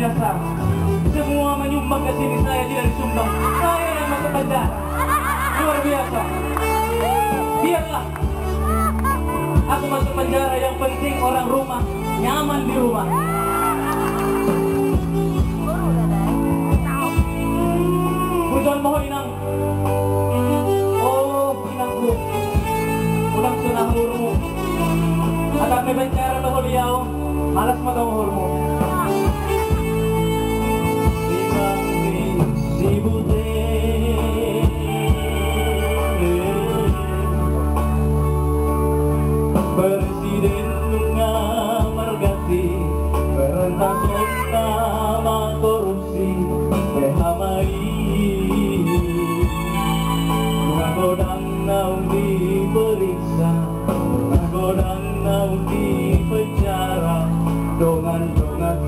biasa. Semua menyumbang ke sini, saya tidak disumbang. Saya yang masuk penjara. Luar biasa. Biarlah aku masuk penjara, yang penting orang rumah nyaman di rumah. Bukan mohon inang. Oh inangku, ulang sunah hurmu. Agak may penjara tahu liao, malas mata hurmu. Presiden mengamargasi berentak utama korupsi behamai ngagodang naung diperiksa ngagodang naung dipenjara dongan-dongan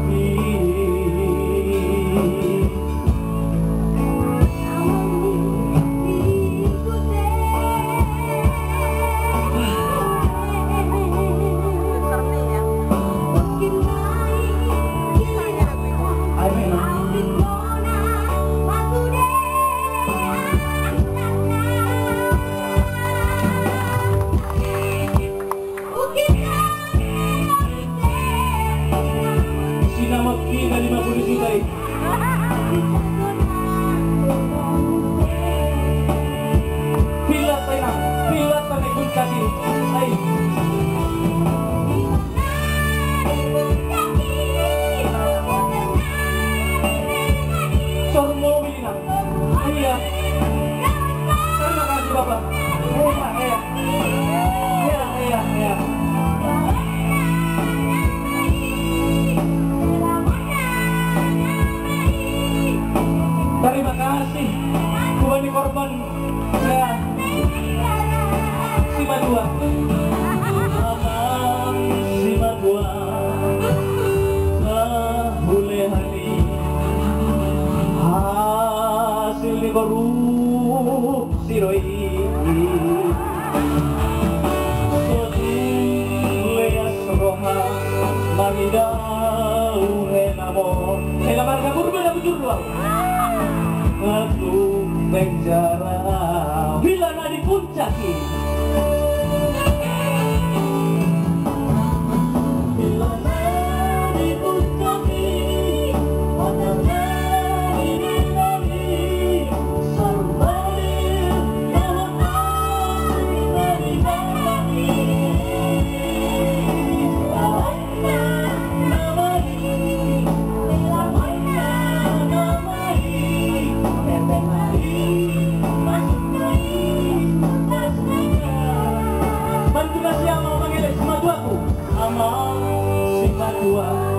Sinamagkina 50 juta eh. Pilat tayo na, pilat na may kunsaki ay sormo na iya terima kasih bapak iya terima kasih bukan di korban ya si Madua si Madua boleh hari hasil di korupsi roi Roha Magidau Renamon Helaman kabur beda bujur luar waktu penjara bila nak dipuncaki bila nak dipuncaki mana lagi sampai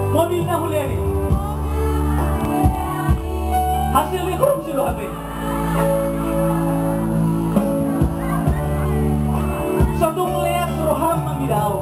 mobil nahuliani hasilnya korupsi lo HP satu melihat Roham Magidau